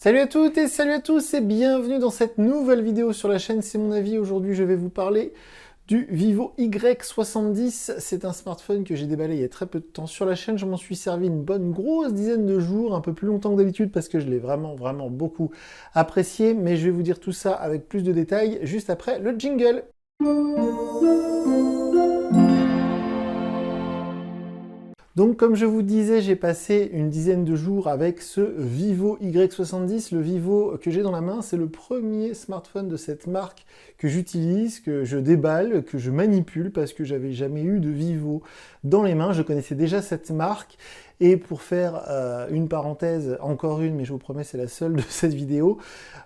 Salut à toutes et salut à tous et bienvenue dans cette nouvelle vidéo sur la chaîne C'est mon avis. Aujourd'hui je vais vous parler du Vivo Y70. C'est un smartphone que j'ai déballé il y a très peu de temps sur la chaîne. Je m'en suis servi une bonne grosse dizaine de jours, un peu plus longtemps que d'habitude parce que je l'ai vraiment beaucoup apprécié. Mais je vais vous dire tout ça avec plus de détails juste après le jingle. Donc comme je vous disais, j'ai passé une dizaine de jours avec ce Vivo Y70. Le Vivo que j'ai dans la main, c'est le premier smartphone de cette marque que j'utilise, que je déballe, que je manipule parce que j'avais jamais eu de Vivo dans les mains. Je connaissais déjà cette marque. Et pour faire une parenthèse, encore une, mais je vous promets c'est la seule de cette vidéo,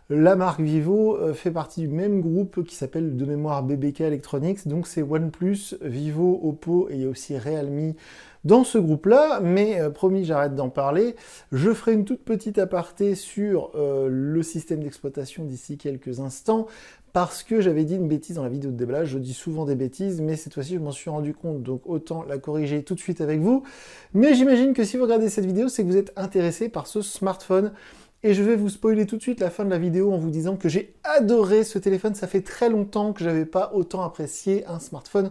la marque Vivo fait partie du même groupe qui s'appelle de mémoire BBK Electronics, donc c'est OnePlus, Vivo, Oppo et il y a aussi Realme dans ce groupe-là, mais promis j'arrête d'en parler, je ferai une toute petite aparté sur le système d'exploitation d'ici quelques instants, parce que j'avais dit une bêtise dans la vidéo de déballage, je dis souvent des bêtises, mais cette fois-ci je m'en suis rendu compte, donc autant la corriger tout de suite avec vous. Mais j'imagine que si vous regardez cette vidéo, c'est que vous êtes intéressé par ce smartphone. Et je vais vous spoiler tout de suite la fin de la vidéo en vous disant que j'ai adoré ce téléphone. Ça fait très longtemps que j'avais pas autant apprécié un smartphone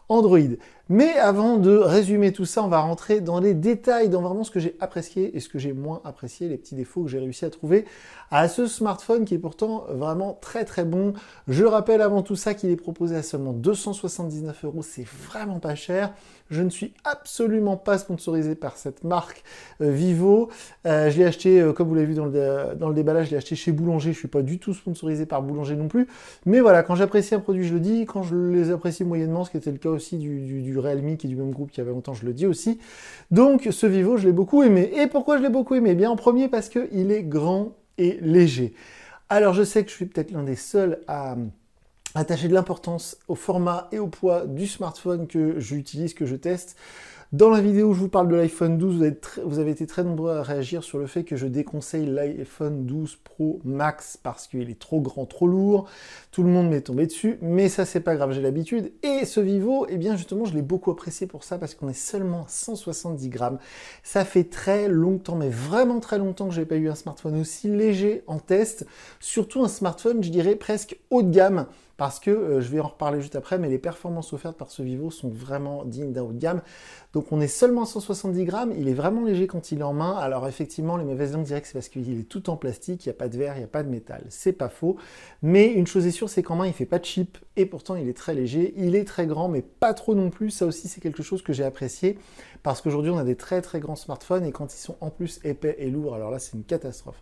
Android. Mais avant de résumer tout ça, on va rentrer dans les détails, dans vraiment ce que j'ai apprécié et ce que j'ai moins apprécié, les petits défauts que j'ai réussi à trouver à ce smartphone qui est pourtant vraiment très bon. Je rappelle avant tout ça qu'il est proposé à seulement 279 €, c'est vraiment pas cher. Je ne suis absolument pas sponsorisé par cette marque Vivo. Je l'ai acheté, comme vous l'avez vu dans le déballage, je l'ai acheté chez Boulanger. Je suis pas du tout sponsorisé par Boulanger non plus. Mais voilà, quand j'apprécie un produit, je le dis. Quand je les apprécie moyennement, ce qui était le cas aussi du Realme, qui est du même groupe qu'il y avait longtemps, je le dis aussi. Donc ce Vivo, je l'ai beaucoup aimé. Et pourquoi je l'ai beaucoup aimé? Bien en premier, parce qu'il est grand et léger. Alors je sais que je suis peut-être l'un des seuls à attacher de l'importance au format et au poids du smartphone que j'utilise, que je teste. Dans la vidéo où je vous parle de l'iPhone 12, vous avez été très nombreux à réagir sur le fait que je déconseille l'iPhone 12 Pro Max parce qu'il est trop grand, trop lourd. Tout le monde m'est tombé dessus, mais ça c'est pas grave, j'ai l'habitude. Et ce Vivo, eh bien justement, je l'ai beaucoup apprécié pour ça parce qu'on est seulement à 170 grammes. Ça fait très longtemps, mais vraiment très longtemps que j'ai pas eu un smartphone aussi léger en test. Surtout un smartphone, je dirais, presque haut de gamme. Parce que, je vais en reparler juste après, mais les performances offertes par ce Vivo sont vraiment dignes d'un haut de gamme. Donc on est seulement à 170 grammes, il est vraiment léger quand il est en main. Alors effectivement, les mauvaises langues diraient que c'est parce qu'il est tout en plastique, il n'y a pas de verre, il n'y a pas de métal. C'est pas faux. Mais une chose est sûre, c'est qu'en main, il fait pas de chip, et pourtant il est très léger. Il est très grand, mais pas trop non plus. Ça aussi, c'est quelque chose que j'ai apprécié. Parce qu'aujourd'hui, on a des très grands smartphones, et quand ils sont en plus épais et lourds, alors là, c'est une catastrophe.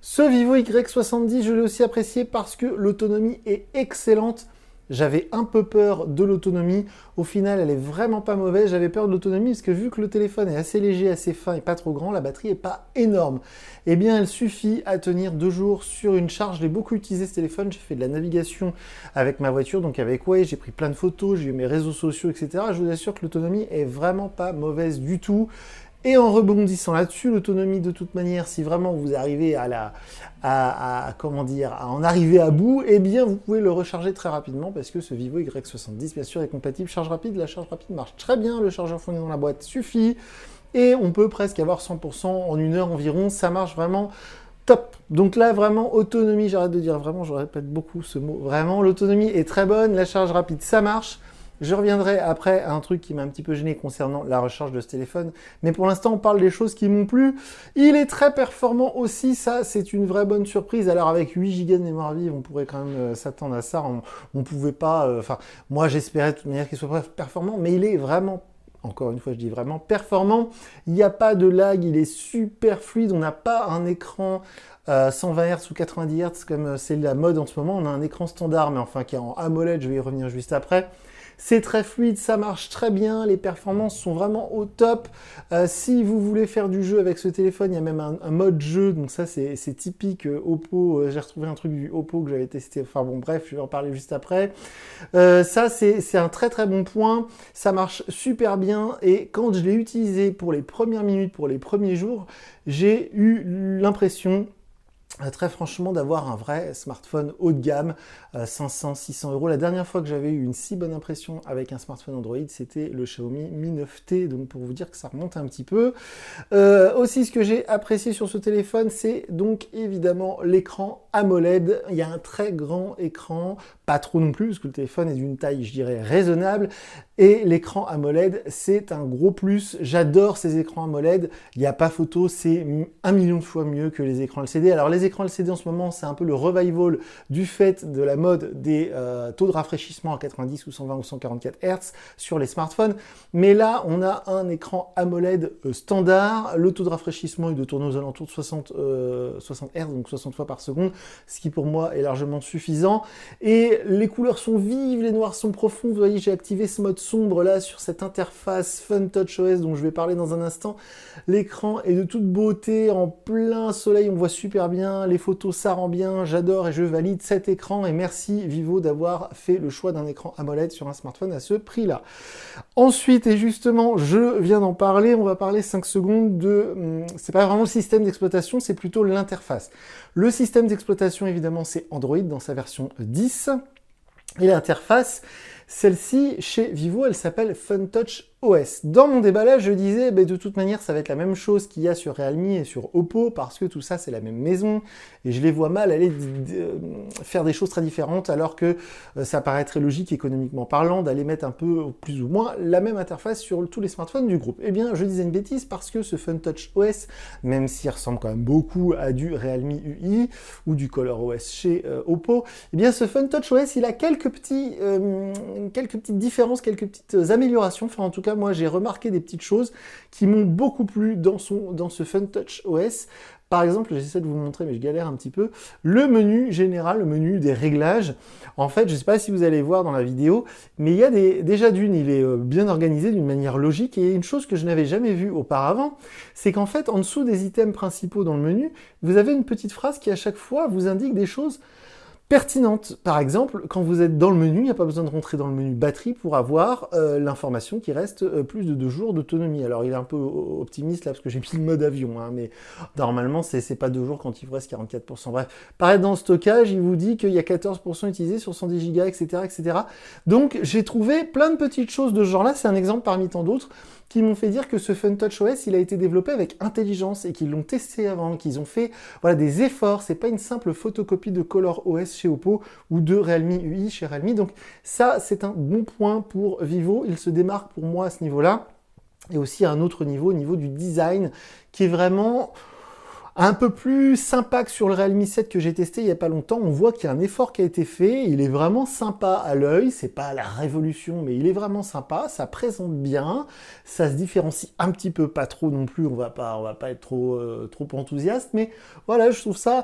Ce Vivo Y70, je l'ai aussi apprécié parce que l'autonomie est excellente. J'avais un peu peur de l'autonomie. Au final, elle est vraiment pas mauvaise. J'avais peur de l'autonomie parce que vu que le téléphone est assez léger, assez fin et pas trop grand, la batterie est pas énorme. Eh bien, elle suffit à tenir 2 jours sur une charge. Je l'ai beaucoup utilisé ce téléphone. J'ai fait de la navigation avec ma voiture, donc avec Waze. J'ai pris plein de photos, j'ai eu mes réseaux sociaux, etc. Je vous assure que l'autonomie est vraiment pas mauvaise du tout. Et en rebondissant là-dessus, l'autonomie de toute manière, si vraiment vous arrivez comment dire, à en arriver à bout, eh bien vous pouvez le recharger très rapidement parce que ce Vivo Y70 bien sûr est compatible charge rapide. La charge rapide marche très bien, le chargeur fourni dans la boîte suffit et on peut presque avoir 100% en 1 heure environ. Ça marche vraiment top. Donc là vraiment autonomie, j'arrête de dire vraiment, je répète beaucoup ce mot, vraiment l'autonomie est très bonne, la charge rapide ça marche. Je reviendrai après à un truc qui m'a un petit peu gêné concernant la recharge de ce téléphone. Mais pour l'instant, on parle des choses qui m'ont plu. Il est très performant aussi, ça, c'est une vraie bonne surprise. Alors avec 8 Go de mémoire vive, on pourrait quand même s'attendre à ça. On pouvait pas... Enfin, moi, j'espérais de toute manière qu'il soit performant, mais il est vraiment... Encore une fois, je dis vraiment performant. Il n'y a pas de lag, il est super fluide. On n'a pas un écran 120 Hz ou 90 Hz comme c'est la mode en ce moment. On a un écran standard, mais enfin qui est en AMOLED, je vais y revenir juste après. C'est très fluide, ça marche très bien, les performances sont vraiment au top. Si vous voulez faire du jeu avec ce téléphone, il y a même un mode jeu, donc ça c'est typique Oppo. J'ai retrouvé un truc du Oppo que j'avais testé, enfin bon bref, je vais en parler juste après. Ça c'est un très bon point, ça marche super bien et quand je l'ai utilisé pour les premières minutes, pour les premiers jours, j'ai eu l'impression très franchement, d'avoir un vrai smartphone haut de gamme, 500, 600 euros. La dernière fois que j'avais eu une si bonne impression avec un smartphone Android, c'était le Xiaomi Mi 9T, donc pour vous dire que ça remonte un petit peu. Aussi, ce que j'ai apprécié sur ce téléphone, c'est donc évidemment l'écran AMOLED. Il y a un très grand écran, pas trop non plus, parce que le téléphone est d'une taille, je dirais, raisonnable. Et l'écran AMOLED, c'est un gros plus. J'adore ces écrans AMOLED. Il n'y a pas photo, c'est 1 million de fois mieux que les écrans LCD. Alors les écrans LCD en ce moment, c'est un peu le revival du fait de la mode des taux de rafraîchissement à 90 ou 120 ou 144 Hz sur les smartphones. Mais là, on a un écran AMOLED standard. Le taux de rafraîchissement est de tourner aux alentours de 60 Hz, donc 60 fois par seconde, ce qui pour moi est largement suffisant. Et les couleurs sont vives, les noirs sont profonds. Vous voyez, j'ai activé ce mode sombre là sur cette interface FunTouchOS dont je vais parler dans un instant. L'écran est de toute beauté, en plein soleil, on voit super bien, les photos ça rend bien, j'adore et je valide cet écran et merci Vivo d'avoir fait le choix d'un écran AMOLED sur un smartphone à ce prix-là. Ensuite, et justement, je viens d'en parler, on va parler 5 secondes de... c'est pas vraiment le système d'exploitation, c'est plutôt l'interface. Le système d'exploitation, évidemment, c'est Android dans sa version 10. Et l'interface, celle-ci, chez Vivo, elle s'appelle FunTouch OS. Dans mon déballage, je disais, de toute manière, ça va être la même chose qu'il y a sur Realme et sur Oppo, parce que tout ça, c'est la même maison, et je les vois mal aller faire des choses très différentes, alors que ça paraîtrait logique, économiquement parlant, d'aller mettre un peu, plus ou moins, la même interface sur tous les smartphones du groupe. Eh bien, je disais une bêtise, parce que ce FunTouch OS, même s'il ressemble quand même beaucoup à du Realme UI, ou du ColorOS chez Oppo, eh bien, ce FunTouch OS, il a quelques petites différences, quelques petites améliorations, enfin, en tout cas, moi, j'ai remarqué des petites choses qui m'ont beaucoup plu dans ce FunTouch OS. Par exemple, j'essaie de vous montrer, mais je galère un petit peu, le menu général, le menu des réglages. En fait, je ne sais pas si vous allez voir dans la vidéo, mais il y a déjà d'une, il est bien organisé d'une manière logique, et une chose que je n'avais jamais vue auparavant, c'est qu'en fait, en dessous des items principaux dans le menu, vous avez une petite phrase qui, à chaque fois, vous indique des choses pertinente. Par exemple, quand vous êtes dans le menu, il n'y a pas besoin de rentrer dans le menu batterie pour avoir l'information qui reste plus de 2 jours d'autonomie. Alors il est un peu optimiste là parce que j'ai mis le mode avion, hein, mais normalement c'est pas 2 jours quand il vous reste 44%. Bref, pareil dans le stockage, il vous dit qu'il y a 14% utilisé sur 110 Go, etc., etc. Donc j'ai trouvé plein de petites choses de ce genre-là, c'est un exemple parmi tant d'autres, qui m'ont fait dire que ce FunTouch OS, il a été développé avec intelligence et qu'ils l'ont testé avant, qu'ils ont fait des efforts. C'est pas une simple photocopie de ColorOS chez Oppo ou de Realme UI chez Realme. Donc ça, c'est un bon point pour Vivo. Il se démarque pour moi à ce niveau-là. Et aussi à un autre niveau, au niveau du design, qui est vraiment un peu plus sympa que sur le Realme 7 que j'ai testé il n'y a pas longtemps. On voit qu'il y a un effort qui a été fait, il est vraiment sympa à l'œil, c'est pas la révolution, mais il est vraiment sympa, ça présente bien, ça se différencie un petit peu, pas trop non plus, on va pas être trop enthousiaste, mais voilà, je trouve ça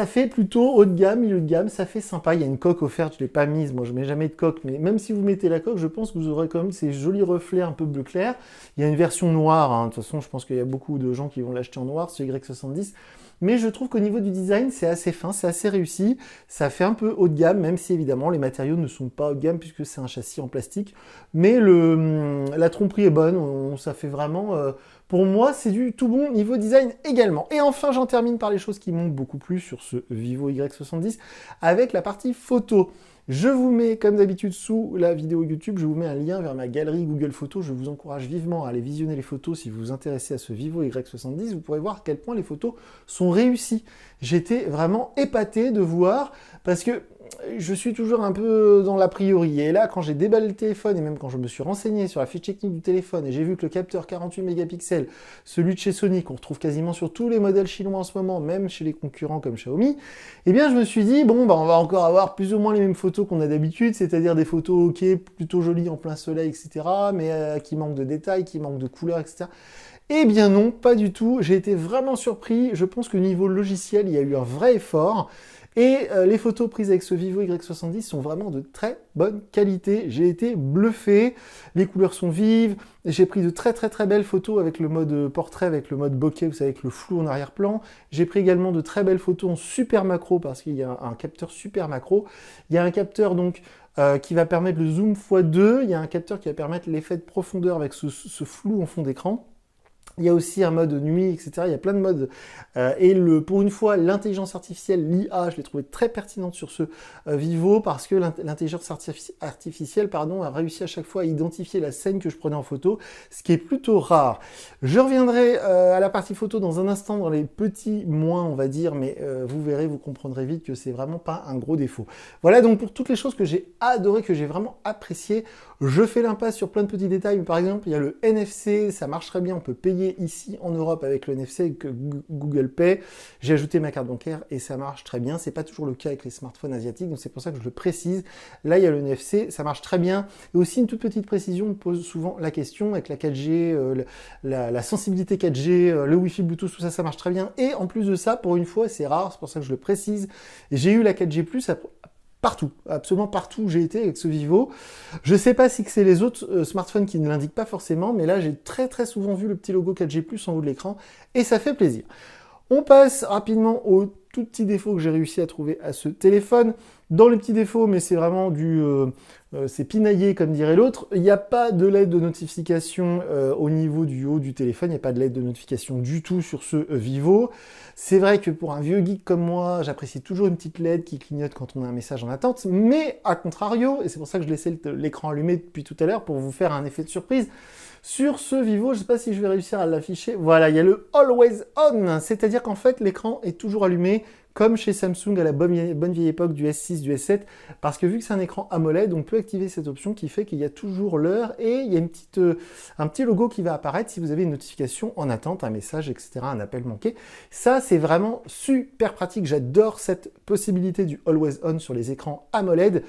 fait plutôt haut de gamme, milieu de gamme, ça fait sympa. Il y a une coque offerte, je ne l'ai pas mise, moi je mets jamais de coque, mais même si vous mettez la coque, je pense que vous aurez quand même ces jolis reflets un peu bleu clair. Il y a une version noire, hein. De toute façon je pense qu'il y a beaucoup de gens qui vont l'acheter en noir, ce Y70. Mais je trouve qu'au niveau du design, c'est assez fin, c'est assez réussi. Ça fait un peu haut de gamme, même si évidemment les matériaux ne sont pas haut de gamme puisque c'est un châssis en plastique. Mais la tromperie est bonne, ça fait vraiment... pour moi, c'est du tout bon niveau design également. Et enfin, j'en termine par les choses qui m'ont beaucoup plu sur ce Vivo Y70 avec la partie photo. Je vous mets, comme d'habitude, sous la vidéo YouTube, je vous mets un lien vers ma galerie Google Photos. Je vous encourage vivement à aller visionner les photos si vous vous intéressez à ce Vivo Y70. Vous pourrez voir à quel point les photos sont réussies. J'étais vraiment épaté de voir, parce que je suis toujours un peu dans l'a priori. Et là, quand j'ai déballé le téléphone, et même quand je me suis renseigné sur la fiche technique du téléphone, et j'ai vu que le capteur 48 mégapixels, celui de chez Sony, qu'on retrouve quasiment sur tous les modèles chinois en ce moment, même chez les concurrents comme Xiaomi, eh bien je me suis dit, bon, on va encore avoir plus ou moins les mêmes photos qu'on a d'habitude, c'est-à-dire des photos, ok, plutôt jolies en plein soleil, etc., mais qui manquent de détails, qui manquent de couleurs, etc. Eh bien non, pas du tout. J'ai été vraiment surpris. Je pense que niveau logiciel, il y a eu un vrai effort. Et les photos prises avec ce Vivo Y70 sont vraiment de très bonne qualité. J'ai été bluffé, les couleurs sont vives, j'ai pris de très belles photos avec le mode portrait, avec le mode bokeh, vous savez, avec le flou en arrière-plan. J'ai pris également de très belles photos en super macro parce qu'il y a un capteur super macro. Il y a un capteur donc qui va permettre le zoom x2, il y a un capteur qui va permettre l'effet de profondeur avec ce flou en fond d'écran. Il y a aussi un mode nuit, etc. Il y a plein de modes. Pour une fois, l'intelligence artificielle, l'IA, je l'ai trouvé très pertinente sur ce Vivo parce que l'intelligence artificielle, pardon, a réussi à chaque fois à identifier la scène que je prenais en photo, ce qui est plutôt rare. Je reviendrai à la partie photo dans un instant, dans les petits moins, on va dire, mais vous verrez, vous comprendrez vite que c'est vraiment pas un gros défaut. Voilà donc pour toutes les choses que j'ai adoré, que j'ai vraiment apprécié. Je fais l'impasse sur plein de petits détails. Par exemple, il y a le NFC, ça marche très bien, on peut payer ici en Europe avec le NFC, avec Google Pay. J'ai ajouté ma carte bancaire et ça marche très bien. C'est pas toujours le cas avec les smartphones asiatiques, donc c'est pour ça que je le précise. Là, il y a le NFC, ça marche très bien. Et aussi une toute petite précision, on pose souvent la question avec la 4G, la sensibilité 4G, le Wi-Fi, Bluetooth, tout ça, ça marche très bien. Et en plus de ça, pour une fois, c'est rare, c'est pour ça que je le précise. J'ai eu la 4G+, partout, absolument partout où j'ai été avec ce Vivo. Je ne sais pas si c'est les autres smartphones qui ne l'indiquent pas forcément, mais là j'ai très souvent vu le petit logo 4G+ en haut de l'écran et ça fait plaisir. On passe rapidement aux tout petits défauts que j'ai réussi à trouver à ce téléphone. Dans les petits défauts, mais c'est vraiment c'est pinaillé comme dirait l'autre, il n'y a pas de LED de notification au niveau du haut du téléphone, il n'y a pas de LED de notification du tout sur ce Vivo. C'est vrai que pour un vieux geek comme moi, j'apprécie toujours une petite LED qui clignote quand on a un message en attente, mais à contrario, et c'est pour ça que je laissais l'écran allumé depuis tout à l'heure pour vous faire un effet de surprise, sur ce Vivo, je ne sais pas si je vais réussir à l'afficher, voilà, il y a le Always On, c'est-à-dire qu'en fait l'écran est toujours allumé, comme chez Samsung à la bonne vieille époque du S6, du S7, parce que vu que c'est un écran AMOLED, on peut activer cette option qui fait qu'il y a toujours l'heure et il y a un petit logo qui va apparaître si vous avez une notification en attente, un message, etc., un appel manqué. Ça, c'est vraiment super pratique. J'adore cette possibilité du Always On sur les écrans AMOLED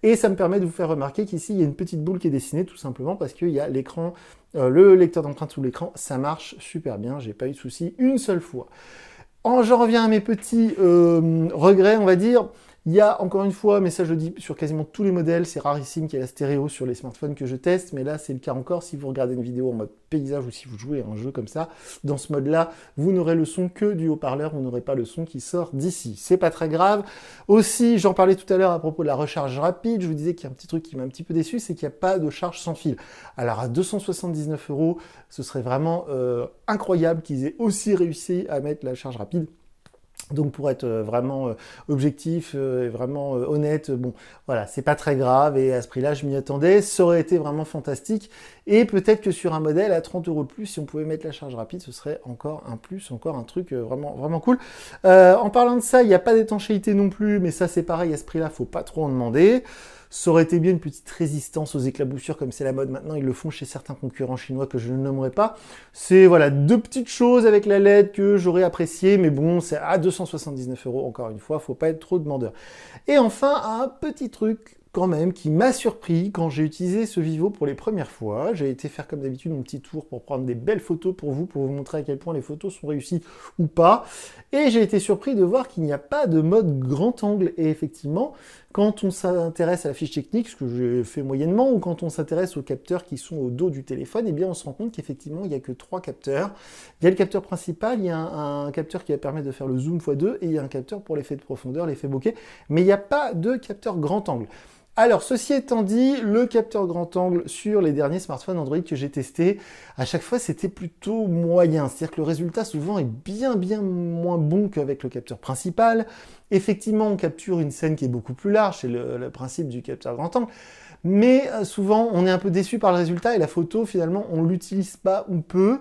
et ça me permet de vous faire remarquer qu'ici, il y a une petite boule qui est dessinée tout simplement parce qu'il y a l'écran, le lecteur d'empreintes sous l'écran, ça marche super bien, j'ai pas eu de souci une seule fois. J'en reviens à mes petits regrets, on va dire. Il y a encore une fois, mais ça je le dis sur quasiment tous les modèles, c'est rarissime qu'il y ait la stéréo sur les smartphones que je teste, mais là c'est le cas encore si vous regardez une vidéo en mode paysage ou si vous jouez à un jeu comme ça, dans ce mode-là, vous n'aurez le son que du haut-parleur, vous n'aurez pas le son qui sort d'ici. C'est pas très grave. Aussi, j'en parlais tout à l'heure à propos de la recharge rapide, je vous disais qu'il y a un petit truc qui m'a un petit peu déçu, c'est qu'il n'y a pas de charge sans fil. Alors à 279 €, ce serait vraiment incroyable qu'ils aient aussi réussi à mettre la charge rapide. Donc pour être vraiment objectif et vraiment honnête, bon, voilà, c'est pas très grave et à ce prix-là, je m'y attendais. Ça aurait été vraiment fantastique et peut-être que sur un modèle à 30 € de plus, si on pouvait mettre la charge rapide, ce serait encore un plus, encore un truc vraiment cool. En parlant de ça, il n'y a pas d'étanchéité non plus, mais ça c'est pareil, à ce prix-là, faut pas trop en demander. Ça aurait été bien une petite résistance aux éclaboussures comme c'est la mode maintenant, ils le font chez certains concurrents chinois que je ne nommerai pas. C'est voilà, deux petites choses avec la LED que j'aurais apprécié, mais bon, c'est à 279 € encore une fois, faut pas être trop demandeur. Et enfin, un petit truc quand même qui m'a surpris quand j'ai utilisé ce Vivo pour les premières fois. J'ai été faire comme d'habitude mon petit tour pour prendre des belles photos pour vous montrer à quel point les photos sont réussies ou pas. Et j'ai été surpris de voir qu'il n'y a pas de mode grand angle. Et effectivement, quand on s'intéresse à la fiche technique, ce que j'ai fait moyennement, ou quand on s'intéresse aux capteurs qui sont au dos du téléphone, eh bien on se rend compte qu'effectivement il n'y a que 3 capteurs. Il y a le capteur principal, il y a un capteur qui va permettre de faire le zoom x2, et il y a un capteur pour l'effet de profondeur, l'effet bokeh, mais il n'y a pas de capteur grand angle. Alors, ceci étant dit, le capteur grand angle sur les derniers smartphones Android que j'ai testés, à chaque fois, c'était plutôt moyen. C'est-à-dire que le résultat, souvent, est bien moins bon qu'avec le capteur principal. Effectivement, on capture une scène qui est beaucoup plus large, c'est le principe du capteur grand angle. Mais souvent, on est un peu déçu par le résultat et la photo, finalement, on l'utilise pas ou peu.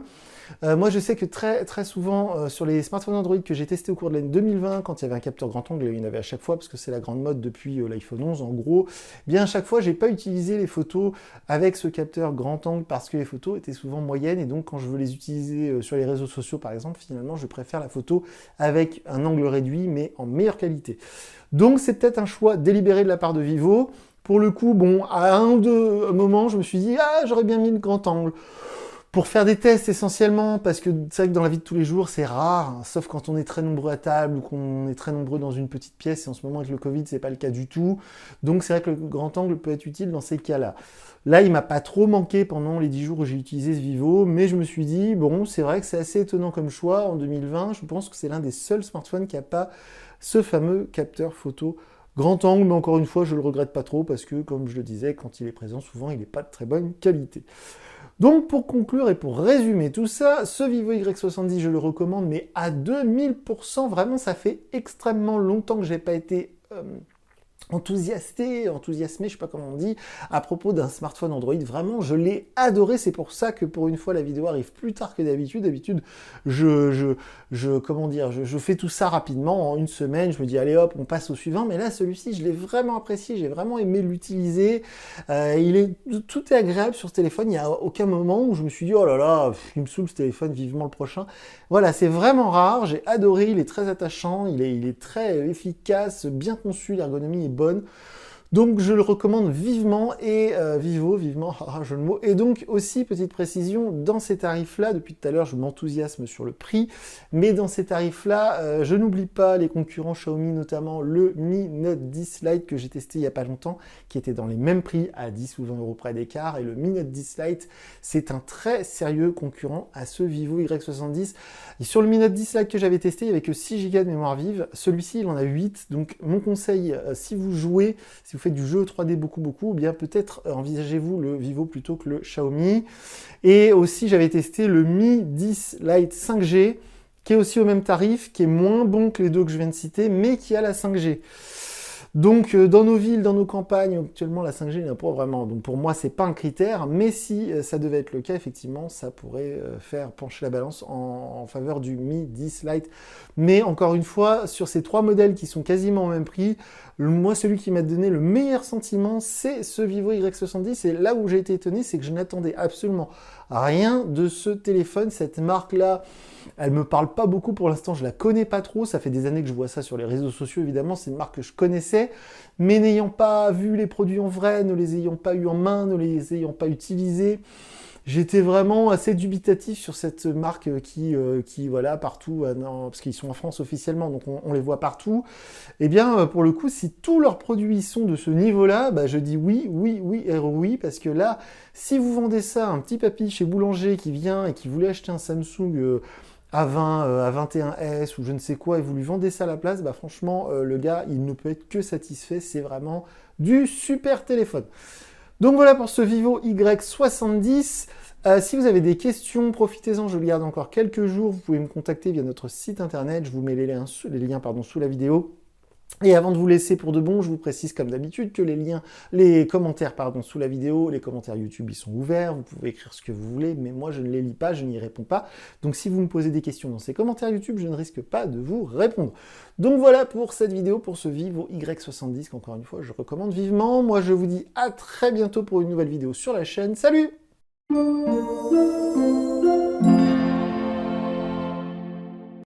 Moi, je sais que très souvent, sur les smartphones Android que j'ai testés au cours de l'année 2020, quand il y avait un capteur grand angle, il y en avait à chaque fois, parce que c'est la grande mode depuis l'iPhone 11, en gros, bien à chaque fois, j'ai pas utilisé les photos avec ce capteur grand angle parce que les photos étaient souvent moyennes, et donc quand je veux les utiliser sur les réseaux sociaux, par exemple, finalement, je préfère la photo avec un angle réduit, mais en meilleure qualité. Donc, c'est peut-être un choix délibéré de la part de Vivo. Pour le coup, bon, à un ou deux moments, je me suis dit, ah, j'aurais bien mis le grand angle. Pour faire des tests essentiellement, parce que c'est vrai que dans la vie de tous les jours, c'est rare, hein, sauf quand on est très nombreux à table ou qu'on est très nombreux dans une petite pièce, et en ce moment avec le Covid, c'est pas le cas du tout. Donc c'est vrai que le grand angle peut être utile dans ces cas-là. Là, il m'a pas trop manqué pendant les 10 jours où j'ai utilisé ce Vivo, mais je me suis dit, bon, c'est vrai que c'est assez étonnant comme choix en 2020. Je pense que c'est l'un des seuls smartphones qui n'a pas ce fameux capteur photo grand angle, mais encore une fois, je le regrette pas trop parce que, comme je le disais, quand il est présent, souvent, il n'est pas de très bonne qualité. Donc pour conclure et pour résumer tout ça, ce Vivo Y70 je le recommande mais à 2000%, vraiment ça fait extrêmement longtemps que j'ai pas été enthousiasmé, je sais pas comment on dit, à propos d'un smartphone Android. Vraiment, je l'ai adoré. C'est pour ça que pour une fois, la vidéo arrive plus tard que d'habitude. D'habitude, comment dire, je fais tout ça rapidement en une semaine. Je me dis, allez hop, on passe au suivant. Mais là, celui-ci, je l'ai vraiment apprécié. J'ai vraiment aimé l'utiliser. Tout est agréable sur ce téléphone. Il n'y a aucun moment où je me suis dit, oh là là, il me saoule ce téléphone, vivement le prochain. Voilà, c'est vraiment rare. J'ai adoré. Il est très attachant. Il est très efficace, bien conçu. L'ergonomie est bonne. Donc je le recommande vivement et vivement, jeu de mots. Et donc aussi, petite précision, dans ces tarifs-là, depuis tout à l'heure je m'enthousiasme sur le prix, mais dans ces tarifs-là, je n'oublie pas les concurrents Xiaomi, notamment le Mi Note 10 Lite que j'ai testé il n'y a pas longtemps, qui était dans les mêmes prix, à 10 ou 20 euros près d'écart, et le Mi Note 10 Lite, c'est un très sérieux concurrent à ce Vivo Y70. Et sur le Mi Note 10 Lite que j'avais testé, il n'y avait que 6 Go de mémoire vive, celui-ci il en a 8, donc mon conseil, si vous jouez, si vous faites du jeu 3D beaucoup, ou bien peut-être envisagez-vous le Vivo plutôt que le Xiaomi. Et aussi, j'avais testé le Mi 10 Lite 5G, qui est aussi au même tarif, qui est moins bon que les deux que je viens de citer, mais qui a la 5G. Donc, dans nos villes, dans nos campagnes, actuellement, la 5G n'a pas vraiment. Donc, pour moi, c'est pas un critère, mais si ça devait être le cas, effectivement, ça pourrait faire pencher la balance en faveur du Mi 10 Lite. Mais encore une fois, sur ces trois modèles qui sont quasiment au même prix, moi, celui qui m'a donné le meilleur sentiment, c'est ce Vivo Y70. Et là où j'ai été étonné, c'est que je n'attendais absolument rien de ce téléphone. Cette marque-là, elle me parle pas beaucoup pour l'instant, je la connais pas trop. Ça fait des années que je vois ça sur les réseaux sociaux, évidemment. C'est une marque que je connaissais, mais n'ayant pas vu les produits en vrai, ne les ayant pas eu en main, ne les ayant pas utilisés, j'étais vraiment assez dubitatif sur cette marque qui voilà, partout, parce qu'ils sont en France officiellement, donc on les voit partout. Eh bien, pour le coup, si tous leurs produits sont de ce niveau-là, bah, je dis oui, parce que là, si vous vendez ça à un petit papy chez Boulanger qui vient et qui voulait acheter un Samsung A20, A21s ou je ne sais quoi, et vous lui vendez ça à la place, bah franchement, le gars, il ne peut être que satisfait, c'est vraiment du super téléphone. Donc voilà pour ce Vivo Y70. Si vous avez des questions, profitez-en, je le garde encore quelques jours. Vous pouvez me contacter via notre site internet. Je vous mets les liens sous la vidéo. Et avant de vous laisser pour de bon, je vous précise comme d'habitude que les commentaires sous la vidéo, les commentaires YouTube, ils sont ouverts. Vous pouvez écrire ce que vous voulez, mais moi je ne les lis pas, je n'y réponds pas. Donc si vous me posez des questions dans ces commentaires YouTube, je ne risque pas de vous répondre. Donc voilà pour cette vidéo, pour ce Vivo Y70, qu'encore une fois je recommande vivement. Moi je vous dis à très bientôt pour une nouvelle vidéo sur la chaîne. Salut!